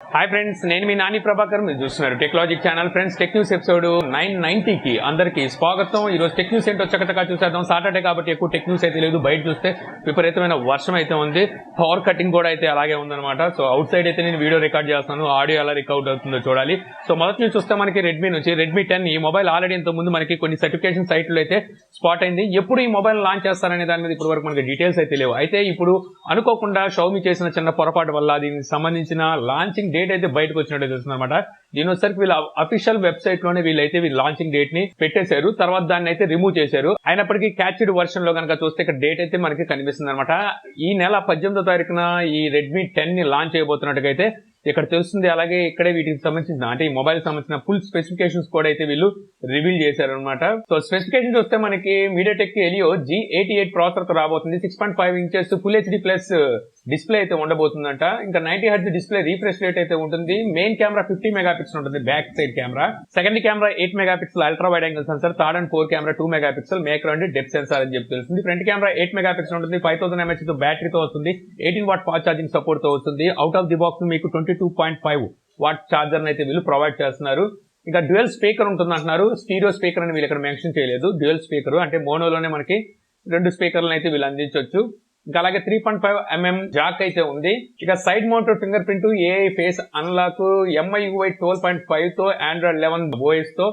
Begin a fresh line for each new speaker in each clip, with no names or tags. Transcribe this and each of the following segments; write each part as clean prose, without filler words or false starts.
Hi friends, నేను మీ నాని ప్రభాకర్ మీరు చూస్తున్నారు technologic channel. Friends, tech news episode 990 కి అందరికీ స్వాగతం. ఈ రోజు టెక్ న్యూస్ ఏంటో చక్కగా చూసేద్దాం. సాటర్డే కాబట్టి ఎక్కువ టెక్ న్యూస్ అయితే లేదు. బయట చూస్తే విపరీతమైన వర్షం అయితే ఉంది. పవర్ కటింగ్ కూడా అయితే అలాగే ఉందన్నమాట. సో అవుట్ సైడ్ అయితే నేను వీడియో రికార్డ్ చేస్తాను. ఆడియో ఎలా రికార్డ్ అవుతుందో చూడాలి. సో మొదటి నుంచి చూస్తే మనకి రెడ్మీ నుంచి Redmi10 ఈ మొబైల్ ఆల్రెడీ ఇంత ముందు మనకి కొన్ని సర్టిఫికేషన్ సైట్లు అయితే స్పాట్ అయింది. ఎప్పుడు ఈ మొబైల్ లాంచ్ చేస్తారనే దాని మీద ఇప్పటి వరకు మనకి డీటెయిల్స్ అయితే లేవు. అయితే ఇప్పుడు అనుకోకుండా Xiaomi చేసిన చిన్న పొరపాటు వల్ల దీనికి సంబంధించిన లాంచింగ్ డేట్ అయితే బయటకు వచ్చినట్టు తెలుస్తుంది అనమాట. దీని వచ్చరికి వీళ్ళ అఫీషియల్ వెబ్సైట్ లోనే వీళ్ళైతే లాంచింగ్ డేట్ ని పెట్టేశారు. తర్వాత దాన్ని అయితే రిమూవ్ చేశారు. అయినప్పటికీ క్యాచ్డ్ వర్షన్ లో కనుక చూస్తే ఇక్కడ డేట్ అయితే మనకి కనిపిస్తుంది అనమాట. ఈ నెల 18వ తారీఖున ఈ Redmi10 ని లాంచ్ చేయబోతున్నట్టుగా అయితే ఇక్కడ తెలుస్తుంది. అలాగే ఇక్కడే వీటికి సంబంధించిన అంటే ఈ మొబైల్ సంబంధించిన ఫుల్ స్పెసిఫికేషన్స్ కూడా అయితే వీళ్ళు రివీల్ చేశారు అనమాట. సో స్పెసిఫికేషన్ చూస్తే మనకి MediaTek Helio G88 ప్రాసెసర్ తో రాబోతుంది. 6.5 inches full HD plus display అయితే ఉండబోతుందంట. ఇంకా 90 Hz డిస్ప్లే రీఫ్రెష్ రేట్ అయితే ఉంటుంది. మెయిన్ కెమెరా 50 మెగాపిక్సెల్ ఉంటుంది, back side camera. Second camera 8 megapixel ultra wide angle censor. Third and 4 camera 2 megapixel maker and depth censor అని చెప్పి తెలుస్తుంది. ఫ్రంట్ కెమెరా 8 మెగాపిక్సెల్ ఉంటుంది. 5000 mAh తో బ్యాటరీతో వస్తుంది. 18 వాట్ ఫాస్ట్ ఛార్జింగ్ సపోర్ట్ తో వస్తుంది. అవుట్ ఆఫ్ ది బాక్స్ మీకు 22.5 వాట్ ఛార్జర్ అయితే వీళ్ళు ప్రొవైడ్ చేస్తున్నారు. ఇంకా డ్యూయల్ స్పీకర్ ఉంటుంది అంటున్నారు. స్టీరియో స్పీకర్ అని వీళ్ళు ఇక్కడ మెన్షన్ చేయలేదు. డ్యూయల్ స్పీకర్ అంటే మోనోలోనే మనకి 2 స్పీకర్లను అయితే వీళ్ళు అందించవచ్చు. ఇంకా అలాగే 3.5mm జాక్ అయితే ఉంది. ఇక side mounted finger print, AI face unlock, MIUI 12.5 తో Android 11 OS తో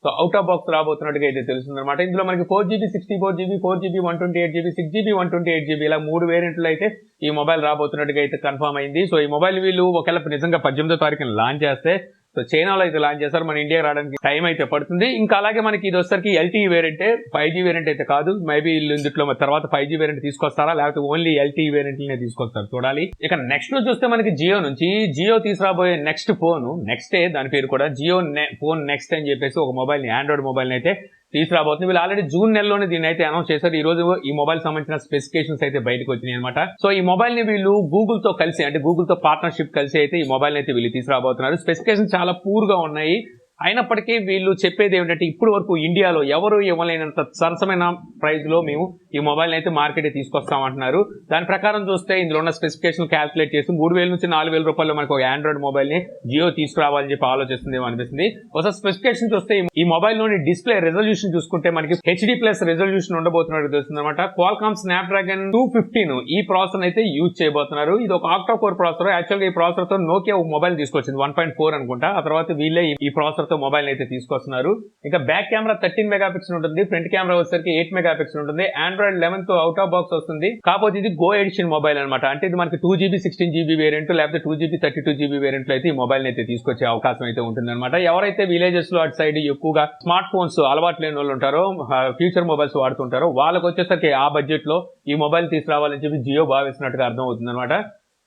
సో అవుట్ ఆఫ్ బాక్స్ రాబోతున్నట్టుగా అయితే తెలుస్తుంది అనమాట. ఇందులో మనకి 4GB 64GB 4GB 128GB 6GB 128GB ఇలా 3 వేరియంట్లు అయితే ఈ మొబైల్ రాబోతున్నట్టుగా అయితే కన్ఫర్మ్ అయింది. సో ఈ మొబైల్ వీళ్ళు ఒకవేళ నిజంగా 18వ తారీఖున లాంచ్ చేస్తే సో చైనాలో అయితే లాంచ్ చేస్తారు. మన ఇండియా రావడానికి టైం అయితే పడుతుంది. ఇంకా అలాగే మనకి ఇది వచ్చరికి LTE వేరియంటే, 5G వేరియంట్ అయితే కాదు. మేబీ ఇందులో తర్వాత 5G వేరియంట్ తీసుకొస్తారా లేకపోతే ఓన్లీ LTE వేరియంట్లనే తీసుకొస్తారు చూడాలి. ఇక నెక్స్ట్ లో చూస్తే మనకి జియో నుంచి జియో తీసుకురాబోయే నెక్స్ట్ ఫోన్ నెక్స్టే దాని పేరు కూడా జియో ఫోన్ నెక్స్ట్ అని చెప్పేసి ఒక మొబైల్ ని ఆండ్రాయిడ్ మొబైల్ ని అయితే తీసుకురాబోతుంది. వీళ్ళు ఆల్రెడీ జూన్ నెలలోనే దీన్ని అయితే అనౌన్స్ చేశారు. ఈ రోజు ఈ మొబైల్ సంబంధించిన స్పెసిఫికేషన్స్ అయితే బయటకు వచ్చినాయి అనమాట. సో ఈ మొబైల్ ని వీళ్ళు గూగుల్ తో కలిసి అంటే గూగుల్ తో పార్ట్నర్షిప్ కలిసి అయితే ఈ మొబైల్ అయితే వీళ్ళు తీసుకురాబోతున్నారు. స్పెసిఫికేషన్ చాలా పూర్ గా ఉన్నాయి. అయినప్పటికీ వీళ్ళు చెప్పేది ఏమిటంటే ఇప్పుడు వరకు ఇండియాలో ఎవరు ఇవ్వలేనంత సరసమైన ప్రైస్ లో మేము ఈ మొబైల్ అయితే మార్కెట్ తీసుకొస్తామంటున్నారు. దాని ప్రకారం చూస్తే ఇందులో ఉన్న స్పెసిఫికేషన్ క్యాల్కులేట్ చేసి 3000 నుంచి 4000 రూపాయలు మనకు ఒక ఆండ్రాయిడ్ మొబైల్ ని జియో తీసుకురావాలని చెప్పి ఆలోచిస్తుంది అనిపిస్తుంది. ఒకసారి స్పెసిఫికేషన్ చూస్తే ఈ మొబైల్ లోని డిస్ప్లే రెజల్యూషన్ చూసుకుంటే మనకి HD ప్లస్ రెజల్యూషన్ ఉండబోతున్నట్టు తెలుస్తుంది అనమాట. క్వాల్కామ్ స్నాప్డ్రాగన్ 215 ఈ ప్రాసెసర్ అయితే యూజ్ చేయబోతున్నారు. ఇది ఒక ఆక్టా కోర్ ప్రాసెసర్. యాక్చువల్ గా ఈ ప్రాసెసర్ తో నోకియా ఒక మొబైల్ తీసుకొచ్చింది 1.4 అనుకుంటా. ఆ తర్వాత వీళ్ళే ఈ ప్రాసెసర్ తో మొబైల్ అయితే తీసుకొస్తున్నారు. ఇంకా బ్యాక్ కెమెరా 13 మెగాపిక్సెల్ ఉంటుంది. ఫ్రంట్ కెమెరా వచ్చేసరికి 8 మెగాపిక్సెల్ ఉంటుంది. Android 11 తో అవుట్ ఆఫ్ బాక్స్ వస్తుంది. కాకపోతే ఇది గో ఎడిషన్ మొబైల్ అనమాట. అంటే ఇది మనకి 2GB 16GB వేరియంట్ లేకపోతే 2GB 32GB వేరియంట్ అయితే ఈ మొబైల్ అయితే తీసుకొచ్చే అవకాశం అయితే ఉంటుంది అనమాట. ఎవరైతే విలేజెస్ లో అటు సైడ్ ఎక్కువగా స్మార్ట్ ఫోన్స్ అలవాటు లేని వాళ్ళు ఉంటారో, ఫ్యూచర్ మొబైల్స్ వాడుతుంటారో వాళ్ళకి వచ్చేసరికి ఆ బడ్జెట్ లో ఈ మొబైల్ తీసుకురావాలని చెప్పి జియో భావిస్తున్నట్టుగా అర్థం అవుతుంది అనమాట.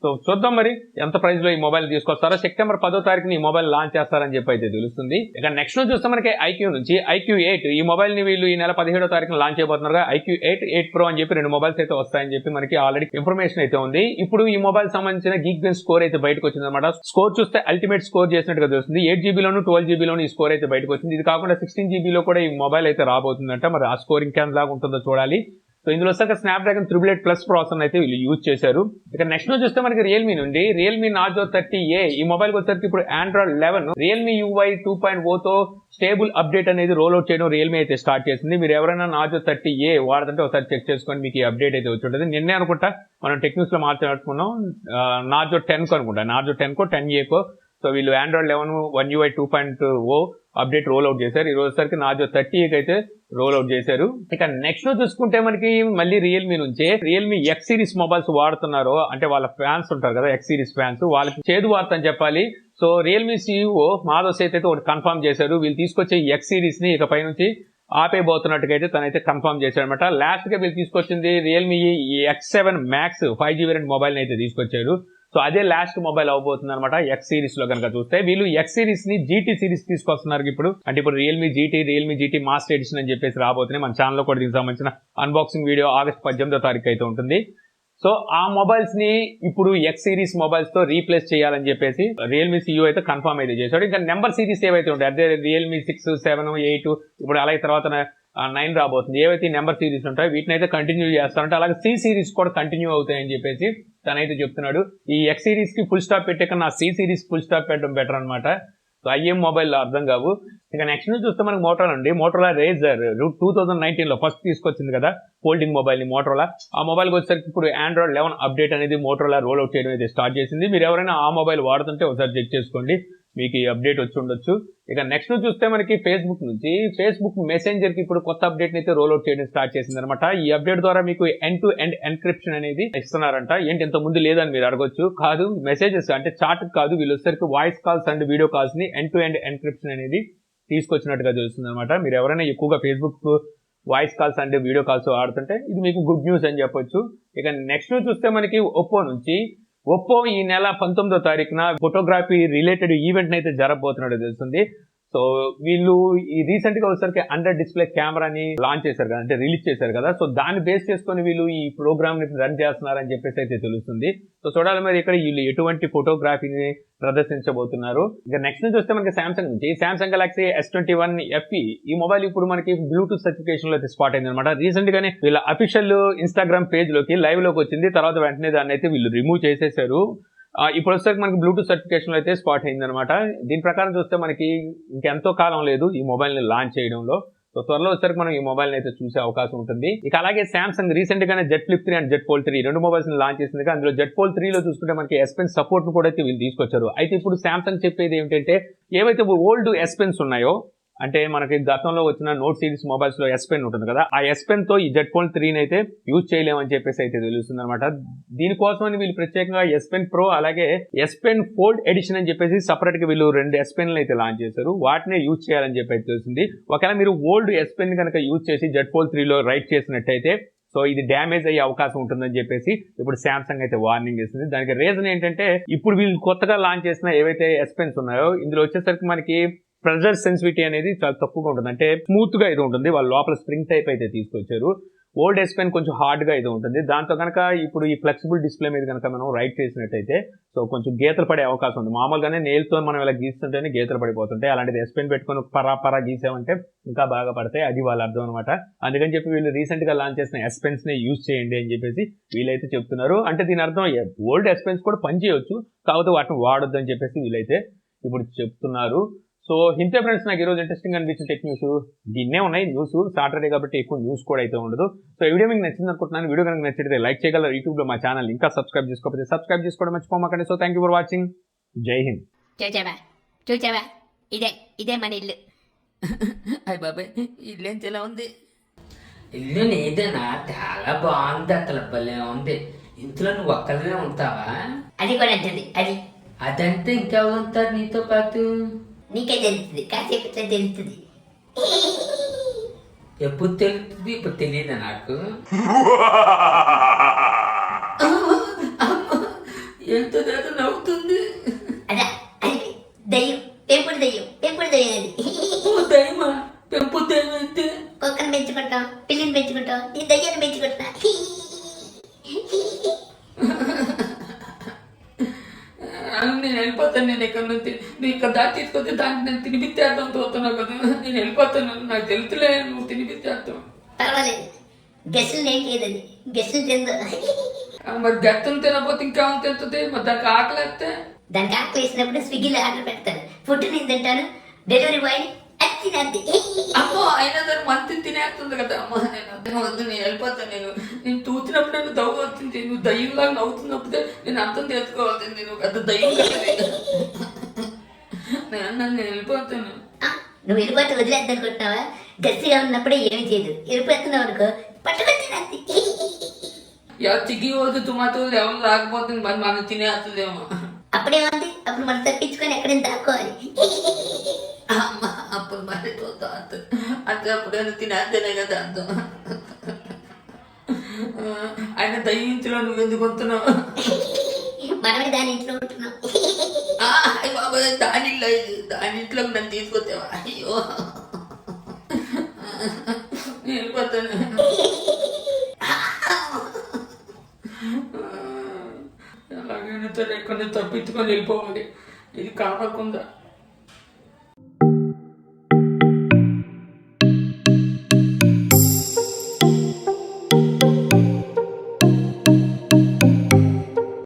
సో చూద్దాం మరి ఎంత ప్రైస్ లో ఈ మొబైల్ తీసుకొస్తారో. సెప్టెంబర్ 10వ తారీఖున ఈ మొబైల్ లాంచ్ చేస్తారని చెప్పి అయితే తెలుస్తుంది. ఇక నెక్స్ట్ లో చూస్తే మనకి IQ నుంచి IQ8 ఈ మొబైల్ ని వీళ్ళు ఈ నెల 17వ తారీఖున లాంచ్ చేయబోతున్నారు. IQ8 8 Pro అని చెప్పి 2 మొబైల్స్ అయితే వస్తాయని చెప్పి మనకి ఆల్రెడీ ఇన్ఫర్మేషన్ అయితే ఉంది. ఇప్పుడు ఈ మొబైల్ సంబంధించిన గీక్బెంచ్ స్కోర్ అయితే బయటకు వచ్చింది అనమాట. స్కోర్ చూస్తే అల్టిమేట్ స్కోర్ చేసినట్టుగా తెలుస్తుంది. 8GB లోను 12GB లోను ఈ స్కోర్ అయితే బయటకు వచ్చింది. ఇది కాకుండా 16GB లో కూడా ఈ మొబైల్ అయితే రాబోతుందంట. మరి ఆ స్కోరింగ్ క్యాన్ లాగా ఉంటుందో చూడాలి. సో ఇందులో వచ్చాక స్నాప్డ్రాగన్ 888 ప్లస్ ప్రాసెసర్ అయితే వీళ్ళు యూజ్ చేశారు. ఇక నెక్స్ట్ లో చూస్తే మనకి రియల్మీ నుండి Realme Narzo 30A ఈ మొబైల్ వచ్చేసరికి ఇప్పుడు Android 11 Realme UI 2.0 తో స్టేబుల్ అప్డేట్ అనేది రోల్ అవుట్ చేయడం రియల్మీ అయితే స్టార్ట్ చేసింది. మీరు ఎవరైనా Narzo 30A వాడుతుంటే ఒకసారి చెక్ చేసుకొని మీకు ఈ అప్డేట్ అయితే వచ్చి ఉంటుంది. నిన్నే అనుకుంటా మనం టెక్ న్యూస్ లో మాట్లాడుకున్నాం Narzo 10 అనుకుంటా, Narzo 10 కో 10A కో. సో వీళ్ళు Android 11 One UI 2.0 update roll out చేశారు. ఈ రోజు సరికి Narzo 30A అయితే రోల్ అవుట్ చేశారు. ఇక నెక్స్ట్ లో చూసుకుంటే మనకి మళ్ళీ రియల్మీ నుంచే రియల్మీ X సిరీస్ మొబైల్స్ వాడుతున్నారు అంటే వాళ్ళ ఫ్యాన్స్ ఉంటారు కదా, X సిరీస్ ఫ్యాన్స్, వాళ్ళకి చేదు వార్త అని చెప్పాలి. So Realme CEO Madhav Sheth అయితే ఒకటి కన్ఫర్మ్ చేశారు. వీళ్ళు తీసుకొచ్చే X సిరీస్ ని ఇకపై నుంచి ఆపేయబోతున్నట్టుగా అయితే తనైతే కన్ఫర్మ్ చేశాడు అనమాట. లాస్ట్ గా వీళ్ళు తీసుకొచ్చింది Realme X7 Max 5G variant mobile అయితే తీసుకొచ్చారు. సో అదే లాస్ట్ మొబైల్ అవబోతుంది అనమాట. X సిరీస్ లో కనుక చూస్తే వీళ్ళు X సిరీస్ ని GT సిరీస్ తీసుకొస్తున్నారు ఇప్పుడు. అంటే ఇప్పుడు రియల్మీ GT మాస్టర్ ఎడిషన్ అని చెప్పేసి రాబోతున్నాయి. మన ఛానల్లో కూడా దీనికి సంబంధించిన అన్బాక్సింగ్ వీడియో ఆగస్ట్ 18వ తారీఖు అయితే ఉంటుంది. సో ఆ మొబైల్స్ ని ఇప్పుడు X సిరీస్ మొబైల్స్ తో రీప్లేస్ చేయాలని చెప్పేసి రియల్మీ CEO అయితే కన్ఫర్మ్ అయితే చేశాడు. ఇంకా నెంబర్ సిరీస్ ఏవైతే ఉంటాయి అదే రియల్మీ 6, 7, 8 ఇప్పుడు అలాగే తర్వాత 9 రాబోతుంది. ఏవైతే నెంబర్ సిరీస్ ఉంటాయో వీటిని అయితే కంటిన్యూ చేస్తారంటే అలాగే C సిరీస్ కూడా కంటిన్యూ అవుతాయని చెప్పేసి తనైతే చెప్తున్నాడు ఈ ఎక్స్ సిరీస్ కి ఫుల్ స్టాప్ పెట్టే కన్నా సి సిరీస్ ఫుల్ స్టాప్ పెట్టడం బెటర్ అనమాట. సో ఐఎం మొబైల్ అర్థం కావు. ఇక నెక్స్ట్ నుంచి చూస్తే మనకి మోటరోలా అండి. మోటరోలా రేజర్ 2019 లో ఫస్ట్ తీసుకొచ్చింది కదా ఫోల్డింగ్ మొబైల్ ని మోటరోలా. ఆ మొబైల్కి వచ్చేసరికి ఇప్పుడు ఆండ్రాయిడ్ 11 అప్డేట్ అనేది మోటరోలా రోల్ అవుట్ చేయడం అయితే స్టార్ట్ చేసింది. మీరు ఎవరైనా ఆ మొబైల్ వాడుతుంటే ఒకసారి చెక్ చేసుకోండి, మీకు ఈ అప్డేట్ వచ్చి ఉండొచ్చు. ఇక నెక్స్ట్ చూస్తే మనకి ఫేస్బుక్ మెసెంజర్ కి ఇప్పుడు కొత్త అప్డేట్ అయితే రోల్ అవుట్ చేయడం స్టార్ట్ చేసింది అనమాట. ఈ అప్డేట్ ద్వారా మీకు ఎండ్ టు ఎండ్ ఎన్క్రిప్షన్ అనేది ఇస్తున్నారంట. ఏంటి ఇంత ముందు లేదని మీరు అడగొచ్చు. కాదు, మెసేజెస్ అంటే చాట్ కాదు, వీళ్ళు వచ్చేసరికి voice calls and video calls ని ఎండ్ టు ఎండ్ ఎన్క్రిప్షన్ అనేది తీసుకొచ్చినట్టుగా తెలుస్తుంది అనమాట. మీరు ఎవరైనా ఎక్కువగా Facebook voice calls and video calls ఆడుతుంటే ఇది మీకు గుడ్ న్యూస్ అని చెప్పొచ్చు. ఇక నెక్స్ట్ చూస్తే మనకి ఒప్పో ఈ నెల 19వ తారీఖున ఫోటోగ్రఫీ రిలేటెడ్ ఈవెంట్ అయితే జరగబోతున్నట్టు తెలుస్తుంది. సో వీళ్ళు ఈ రీసెంట్ గా వచ్చేసరికి అండర్ డిస్ప్లే కెమెరాని లాంచ్ చేశారు కదా, అంటే రిలీజ్ చేశారు కదా. సో దాన్ని బేస్ చేసుకొని వీళ్ళు ఈ ప్రోగ్రామ్ ని రన్ చేస్తున్నారని చెప్పేసి అయితే తెలుస్తుంది. సో చూడాలి మరి ఇక్కడ వీళ్ళు ఎటువంటి ఫోటోగ్రఫీని ప్రదర్శించబోతున్నారు. ఇక నెక్స్ట్ నుంచి వస్తే మనకి సామ్సంగ్ గెలాక్సీ S21 FE ఈ మొబైల్ ఇప్పుడు మనకి బ్లూటూత్ సర్టిఫికేషన్ లో అయితే స్పాట్ అయింది అనమాట. రీసెంట్ గానే వీళ్ళ అఫీషియల్ ఇన్స్టాగ్రామ్ పేజ్ లోకి లైవ్ లోకి వచ్చింది. తర్వాత వెంటనే దాన్ని అయితే వీళ్ళు రిమూవ్ చేసేసారు. ఇప్పుడు వచ్చేసరికి మనకి బ్లూటూత్ సర్టిఫికేషన్ అయితే స్పాట్ అయింది అనమాట. దీని ప్రకారం చూస్తే మనకి ఇంకెంతో కాలం లేదు ఈ మొబైల్ ని లాంచ్ చేయడంలో. సో త్వరలో వచ్చేసరికి మనం ఈ మొబైల్ అయితే చూసే అవకాశం ఉంటుంది. ఇక అలాగే సామ్సంగ్ రీసెంట్ గానే Z Flip 3 and Z Fold 3 రెండు మొబైల్స్ ని లాంచ్ చేసింది. అందులో Z Fold 3 లో చూసుకుంటే మనకి S Pen సపోర్ట్ ను కూడా అయితే వీళ్ళు తీసుకొచ్చారు. అయితే ఇప్పుడు సామ్సంగ్ చెప్పేది ఏంటంటే ఏవైతే ఓల్డ్ S Pens ఉన్నాయో, అంటే మనకి గతంలో వచ్చిన నోట్ సిరీస్ మొబైల్స్ లో S Pen ఉంటుంది కదా, ఆ S Pen తో ఈ Z Fold 3 అయితే యూజ్ చేయలేమని చెప్పేసి అయితే తెలుస్తుంది అనమాట. దీనికోసమని వీళ్ళు ప్రత్యేకంగా S Pen Pro అలాగే S Pen Fold ఎడిషన్ అని చెప్పేసి సపరేట్ గా వీళ్ళు 2 S Pen అయితే లాంచ్ చేశారు. వాటినే యూజ్ చేయాలని చెప్పి అయితే తెలుస్తుంది. ఒకవేళ మీరు ఓల్డ్ S Pen కనుక యూజ్ చేసి Z Fold 3 లో రైట్ చేసినట్టయితే సో ఇది డ్యామేజ్ అయ్యే అవకాశం ఉంటుందని చెప్పేసి ఇప్పుడు సామ్సంగ్ అయితే వార్నింగ్ ఇస్తుంది. దానికి రీజన్ ఏంటంటే ఇప్పుడు వీళ్ళు కొత్తగా లాంచ్ చేసిన ఏవైతే S Pens ఉన్నాయో ఇందులో వచ్చేసరికి మనకి ప్రెజర్ సెన్సిటివిటీ అనేది చాలా తక్కువగా ఉంటుంది, అంటే స్మూత్ గా ఇది ఉంటుంది. వాళ్ళు లోపల స్ప్రింగ్ టైప్ అయితే తీసుకొచ్చారు. ఓల్డ్ S Pen కొంచెం హార్డ్ గా ఇది ఉంటుంది. దాంతో కనుక ఇప్పుడు ఈ ఫ్లెక్సిబుల్ డిస్ప్లే మీద కనుక మనం రైట్ చేసినట్టయితే సో కొంచెం గీతలు పడే అవకాశం ఉంది. మామూలుగానే నేల్తో మనం ఇలా గీస్తుంటేనే గీతలు పడిపోతుంటాయి. అలాంటిది S Pen పెట్టుకొని పరా గీసామంటే ఇంకా బాగా పడతాయి. అది వాళ్ళ అర్థం అనమాట. అందుకని చెప్పి వీళ్ళు రీసెంట్ గా లాంచ్ చేసిన S Pens నే యూజ్ చేయండి అని చెప్పేసి వీళ్ళైతే చెప్తున్నారు. అంటే దీని అర్థం ఓల్డ్ S Pens కూడా పనిచేయవచ్చు, కాకపోతే వాటిని వాడొద్దు అని చెప్పేసి వీళ్ళైతే ఇప్పుడు చెప్తున్నారు. సో ఇంతే ఫ్రెండ్స్, నాకు ఈరోజు ఇంట్రెస్టింగ్ అనిపించిన టెక్ న్యూస్ దీన్నే ఉన్నాయి. న్యూస్ సాటర్డే కాబట్టి ఎక్కువ న్యూస్ కూడా అయితే ఉండదు. సో ఈ వీడియో మీకు నచ్చింది అనుకుంటున్నాను. వీడియో కనుక నచ్చితే లైక్ చేయగలరు. యూట్యూబ్ లో మా ఛానల్ ఇంకా సబ్స్క్రైబ్ చేసుకోకపోతే సబ్స్క్రైబ్ చేసుకోవడం మర్చిపోమాకండి. So thank you for watching. జై హింద్.
చూచావా ఇదే మన ఇల్లు. అయ్య బాబాయ్, ఇల్లు ఎంత ఎలా ఉంది? ఇల్లు నీదేనా? చాలా బాగుంది, అసలు భలే ఉంది. ఇంట్లో నువ్వు ఒక్కరినే ఉంటావా? అది కూడా అంటుంది. అదంటే ఇంకెవరు ఉంటారు నీతో పాటు? నీకే తెలుస్తుంది, కాసేపు తెలుస్తుంది. ఎప్పుడు తెలుస్తుంది? ఇప్పుడు తెలియదా నాకు? ఎంత నవ్వుతుంది. అదా దయ్యం, పెంపుడు దయ్యం అది. దయ్యమా? పెంపుడు దయ్యం అయితే కుక్కను పెంచుకుంటాం, పిల్లిని పెంచుకుంటాం, ఈ దయ్యాన్ని పెంచుకుంటా. నేను వెళ్ళిపోతాను. నేను ఎక్కడి నుంచి నువ్వు ఇక్కడ దాటి తీసుకొచ్చి దానికి నేను తినిపించేద్దాం తోతున్నావు కదా. నేను వెళ్ళిపోతాను, నాకు తెలుసులే, నువ్వు తినిపించేద్దాం. పర్వాలేదు, గెస్టులు ఏం చేయదండి, గెస్టులు తిందు. మరి గెస్టులు తినకపోతే ఇంకా తింటుంది. మరి దానికి ఆకలి వేస్తే దానికి ఆకలి వేసినప్పుడు స్విగ్గీలో ఆర్డర్ పెడతాను. ఫుడ్ నేను తింటాను, డెలివరీ బాయ్ తినేది. అమ్మో, అయినా సరే మంచి తినేస్తుంది కదా. అమ్మ వద్దు, నేను వెళ్ళిపోతాను. నేను తూచినప్పుడు నేను దవ్వు వచ్చింది. నువ్వు దయ్యంలాగా నవ్వుతున్నప్పుడే నేను అర్థం చేసుకోవాల్సింది. నేను పెద్ద దయ్యం నేను వెళ్ళిపోతాను. నువ్వు వెళ్ళిపోతే వదిలేద్దాం అనుకుంటున్నావా? గట్టిగా ఉన్నప్పుడే ఏమి చేయదు. వెళ్ళిపోతున్నావు అనుకో, పట్టుకొని తినేది. ఎవరు చిగ్గి పోదు తుమాతో ఎవరు రాకపోతుంది, మరి మనం తినేస్తుందేమో. అప్పుడేముంది, అప్పుడు మనం తప్పించుకొని ఎక్కడైనా దాక్కోవాలి. అమ్మ అప్పుడు మరి అంటే అప్పుడైనా తినేస్తేనే కదా అర్థం. ఆయన దయ్యించులో నువ్వు ఎందుకు వస్తున్నావు? మనమే దాని ఇంట్లో ఉంటున్నాం. బాబా, దాని ఇంట్లోకి నన్ను తీసుకొచ్చావా? అయ్యో, నేను వెళ్ళిపోతాను. ఎలాగైనా సరే ఎక్కడ తప్పించుకొని వెళ్ళిపోవాలి. ఇది కాకుండా